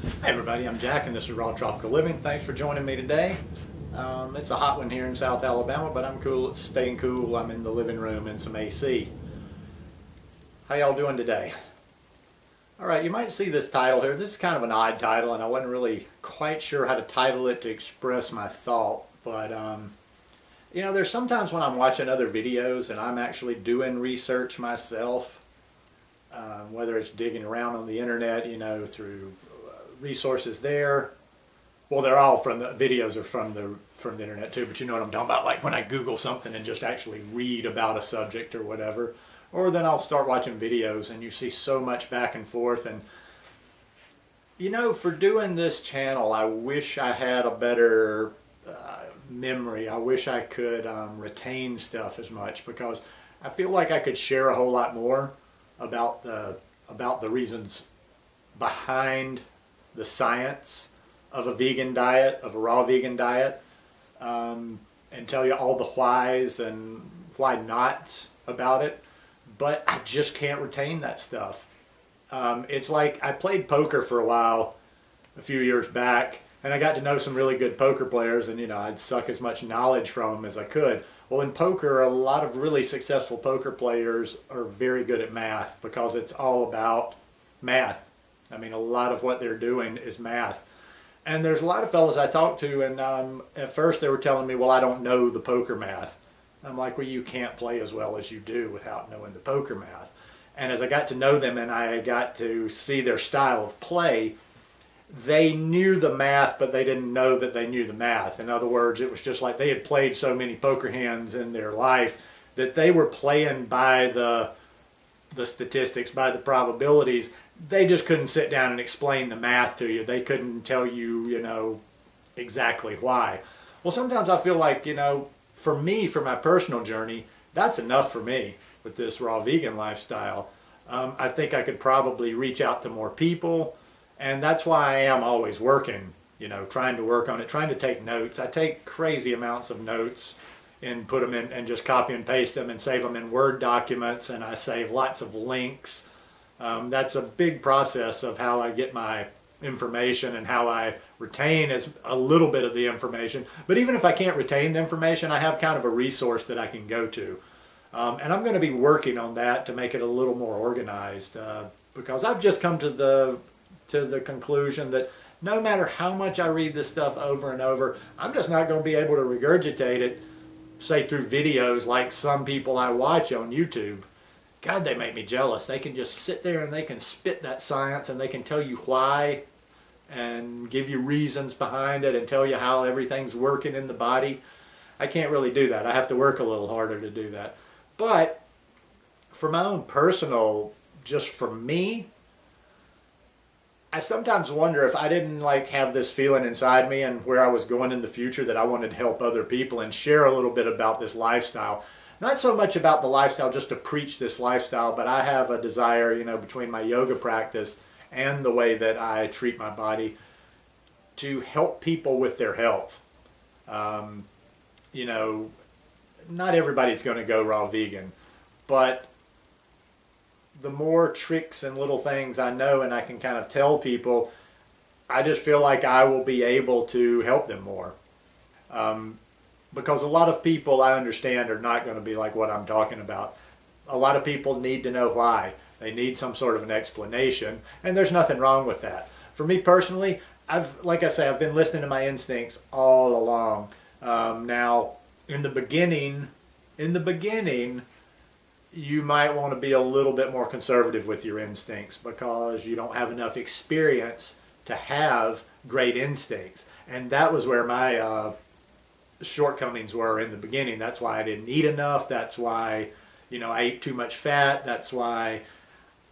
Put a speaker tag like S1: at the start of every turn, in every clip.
S1: Hey everybody, I'm Jack and this is Raw Tropical Living. Thanks for joining me today. It's a hot one here in South Alabama, but I'm cool. It's staying cool. I'm in the living room in some AC. How y'all doing today? Alright, you might see this title here. This is kind of an odd title and I wasn't really quite sure how to title it to express my thought, but you know, there's sometimes when I'm watching other videos and I'm actually doing research myself, whether it's digging around on the internet, you know, through resources there. Well, they're all from the videos are from the internet too, but you know what I'm talking about, like when I Google something and just actually read about a subject or whatever. Or then I'll start watching videos and you see so much back and forth. And you know, for doing this channel, I wish I had a better memory. I wish I could retain stuff as much, because I feel like I could share a whole lot more about the reasons behind the science of a vegan diet, of a raw vegan diet, and tell you all the whys and why nots about it. But I just can't retain that stuff. It's like I played poker for a while a few years back, and I got to know some really good poker players, and you know, I'd suck as much knowledge from them as I could. Well, in poker, a lot of really successful poker players are very good at math, because it's all about math. I mean, a lot of what they're doing is math. And there's a lot of fellas I talk to, and at first they were telling me, well, I don't know the poker math. I'm like, well, you can't play as well as you do without knowing the poker math. And as I got to know them and I got to see their style of play, they knew the math, but they didn't know that they knew the math. In other words, it was just like they had played so many poker hands in their life that they were playing by the statistics, by the probabilities. They just couldn't sit down and explain the math to you. They couldn't tell you, you know, exactly why. Well, sometimes I feel like, you know, for me, for my personal journey, that's enough for me with this raw vegan lifestyle. I think I could probably reach out to more people, and that's why I am always working, you know, trying to work on it, trying to take notes. I take crazy amounts of notes and put them in and just copy and paste them and save them in Word documents, and I save lots of links. That's a big process of how I get my information and how I retain as a little bit of the information. But even if I can't retain the information, I have kind of a resource that I can go to. And I'm going to be working on that to make it a little more organized, because I've just come to the conclusion that no matter how much I read this stuff over and over, I'm just not going to be able to regurgitate it, say through videos like some people I watch on YouTube. God, they make me jealous. They can just sit there and they can spit that science and they can tell you why and give you reasons behind it and tell you how everything's working in the body. I can't really do that. I have to work a little harder to do that. But for my own personal, just for me, I sometimes wonder if I didn't like have this feeling inside me and where I was going in the future that I wanted to help other people and share a little bit about this lifestyle. Not so much about the lifestyle, just to preach this lifestyle, but I have a desire, you know, between my yoga practice and the way that I treat my body to help people with their health. You know, not everybody's going to go raw vegan, but the more tricks and little things I know and I can kind of tell people, I just feel like I will be able to help them more. Because a lot of people, I understand, are not going to be like what I'm talking about. A lot of people need to know why. They need some sort of an explanation, and there's nothing wrong with that. For me personally, like I say, I've been listening to my instincts all along. Now, in the beginning, you might want to be a little bit more conservative with your instincts because you don't have enough experience to have great instincts. And that was where my shortcomings were in the beginning. That's why I didn't eat enough. That's why, you know, I ate too much fat. That's why,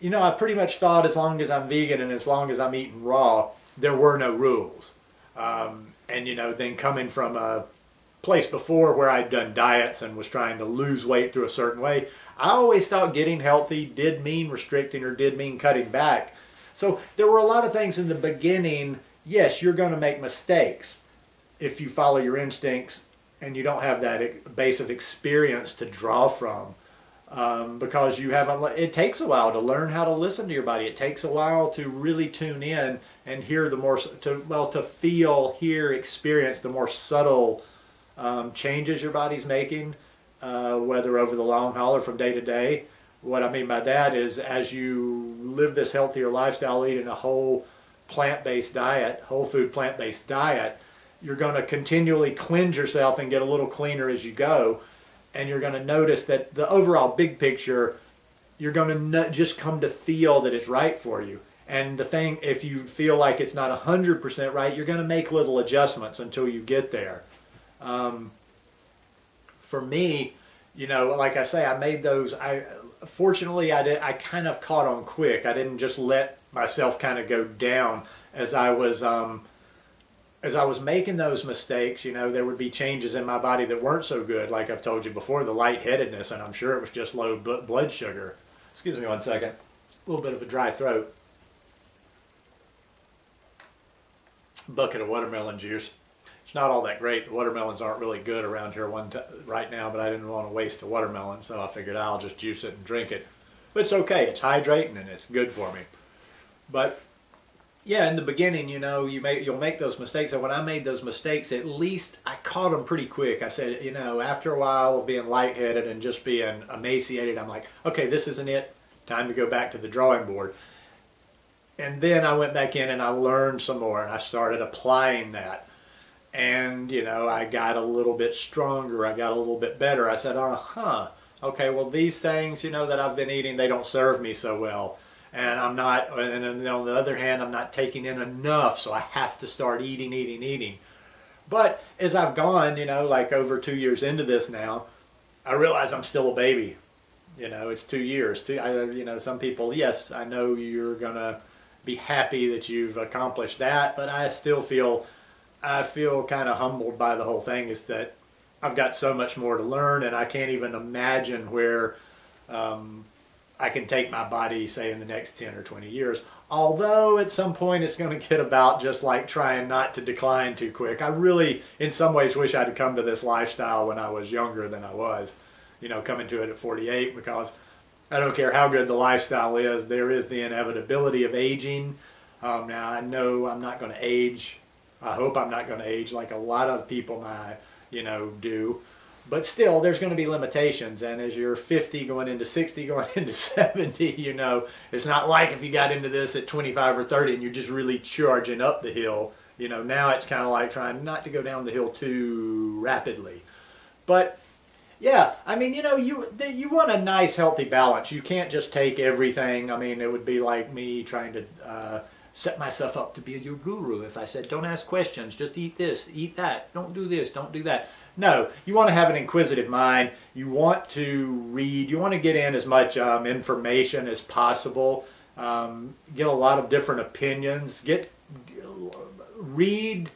S1: you know, I pretty much thought as long as I'm vegan and as long as I'm eating raw, there were no rules. And, you know, then coming from a place before where I'd done diets and was trying to lose weight through a certain way, I always thought getting healthy did mean restricting or did mean cutting back. So there were a lot of things in the beginning. Yes, you're going to make mistakes if you follow your instincts and you don't have that base of experience to draw from. because you haven't. It takes a while to learn how to listen to your body. It takes a while to really tune in and hear the more to feel, hear, experience the more subtle changes your body's making, whether over the long haul or from day to day. What I mean by that is, as you live this healthier lifestyle, eating a whole plant-based diet, whole food plant-based diet, you're going to continually cleanse yourself and get a little cleaner as you go. And you're going to notice that the overall big picture, you're going to just come to feel that it's right for you. And the thing, if you feel like it's not 100% right, you're going to make little adjustments until you get there. For me, you know, like I say, I made those. Fortunately, I kind of caught on quick. I didn't just let myself kind of go down as I was making those mistakes. You know, there would be changes in my body that weren't so good. Like I've told you before, the lightheadedness, and I'm sure it was just low blood sugar. Excuse me one second. A little bit of a dry throat. Bucket of watermelon juice. It's not all that great. The watermelons aren't really good around here right now, but I didn't want to waste a watermelon, so I figured I'll just juice it and drink it. But it's okay. It's hydrating and it's good for me. But yeah, in the beginning, you know, you'll make those mistakes. And when I made those mistakes, at least I caught them pretty quick. I said, you know, after a while of being lightheaded and just being emaciated, I'm like, okay, this isn't it. Time to go back to the drawing board. And then I went back in and I learned some more, and I started applying that. And, you know, I got a little bit stronger. I got a little bit better. I said, okay, well, these things, you know, that I've been eating, they don't serve me so well. And I'm not, and on the other hand, I'm not taking in enough, so I have to start eating. But as I've gone, you know, like over 2 years into this now, I realize I'm still a baby. You know, it's 2 years. You know, some people, yes, I know you're going to be happy that you've accomplished that, but I still feel, kind of humbled by the whole thing, is that I've got so much more to learn, and I can't even imagine where I can take my body, say, in the next 10 or 20 years. Although at some point it's going to get about just like trying not to decline too quick. I really, in some ways, wish I'd come to this lifestyle when I was younger than I was. You know, coming to it at 48, because I don't care how good the lifestyle is, there is the inevitability of aging. Now, I know I'm not going to age. I hope I'm not going to age like a lot of people might, you know, do. But still, there's going to be limitations. And as you're 50, going into 60, going into 70, you know, it's not like if you got into this at 25 or 30 and you're just really charging up the hill. You know, now it's kind of like trying not to go down the hill too rapidly. But yeah, I mean, you know, you want a nice, healthy balance. You can't just take everything. I mean, it would be like me trying to set myself up to be your guru if I said, don't ask questions, just eat this, eat that, don't do this, don't do that. No, you want to have an inquisitive mind. You want to read. You want to get in as much information as possible. Get a lot of different opinions. Read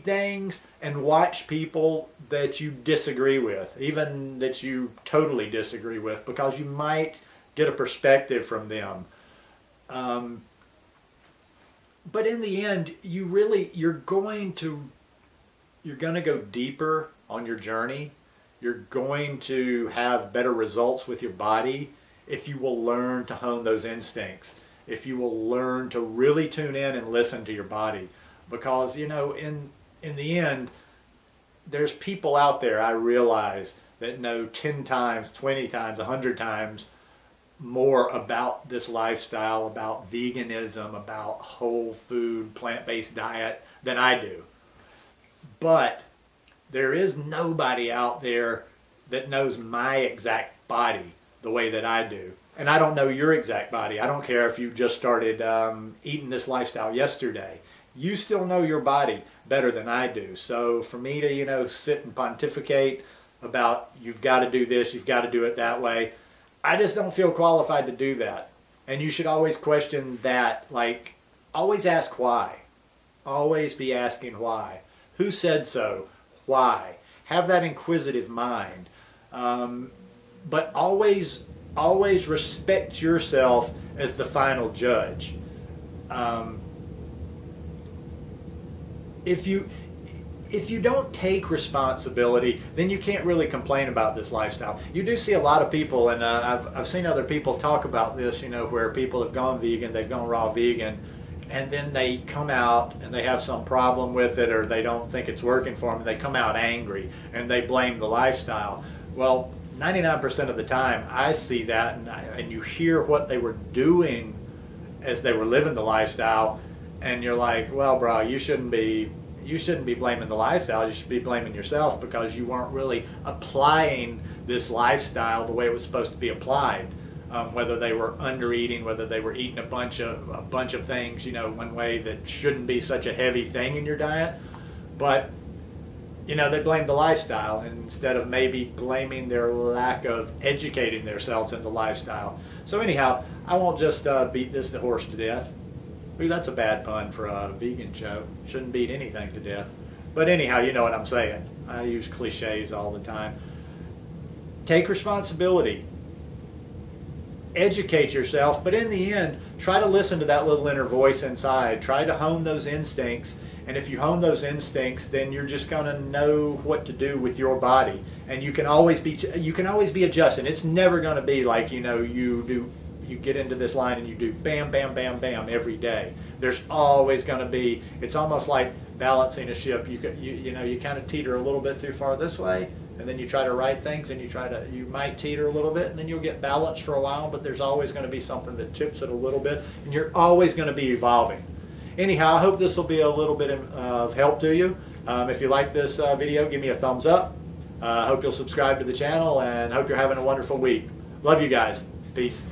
S1: things and watch people that you disagree with, even that you totally disagree with, because you might get a perspective from them. But in the end, you're going to go deeper on your journey. You're going to have better results with your body if you will learn to hone those instincts, if you will learn to really tune in and listen to your body. Because, you know, in the end, there's people out there, I realize, that know 10 times, 20 times, 100 times more about this lifestyle, about veganism, about whole food, plant-based diet than I do. But there is nobody out there that knows my exact body the way that I do. And I don't know your exact body. I don't care if you just started eating this lifestyle yesterday. You still know your body better than I do. So for me to, you know, sit and pontificate about you've got to do this, you've got to do it that way, I just don't feel qualified to do that. And you should always question that. Like, always ask why. Always be asking why. Who said so? Why? Have that inquisitive mind. But always respect yourself as the final judge. if you don't take responsibility, then you can't really complain about this lifestyle. You do see a lot of people, and I've seen other people talk about this, you know, where people have gone vegan, they've gone raw vegan, and then they come out and they have some problem with it, or they don't think it's working for them, they come out angry and they blame the lifestyle. Well, 99% of the time I see that, and you hear what they were doing as they were living the lifestyle, and you're like, well, bro, you shouldn't be blaming the lifestyle. You should be blaming yourself, because you weren't really applying this lifestyle the way it was supposed to be applied. Whether they were under eating, whether they were eating a bunch of things, you know, one way that shouldn't be such a heavy thing in your diet, but you know, they blame the lifestyle instead of maybe blaming their lack of educating themselves in the lifestyle. So anyhow, I won't just beat this horse to death. Ooh, that's a bad pun for a vegan show. Shouldn't beat anything to death. But anyhow, you know what I'm saying. I use cliches all the time. Take responsibility. Educate yourself, but in the end, try to listen to that little inner voice inside. Try to hone those instincts, and if you hone those instincts, then you're just going to know what to do with your body, and you can always be adjusting. It's never going to be like, you know, you get into this line and you do bam, bam, bam, bam every day. There's always going to be, it's almost like balancing a ship. You know, you kind of teeter a little bit too far this way, and then you try to right things, and you might teeter a little bit, and then you'll get balanced for a while, but there's always going to be something that tips it a little bit, and you're always going to be evolving. Anyhow, I hope this will be a little bit of help to you. If you like this video, give me a thumbs up. I hope you'll subscribe to the channel, and hope you're having a wonderful week. Love you guys. Peace.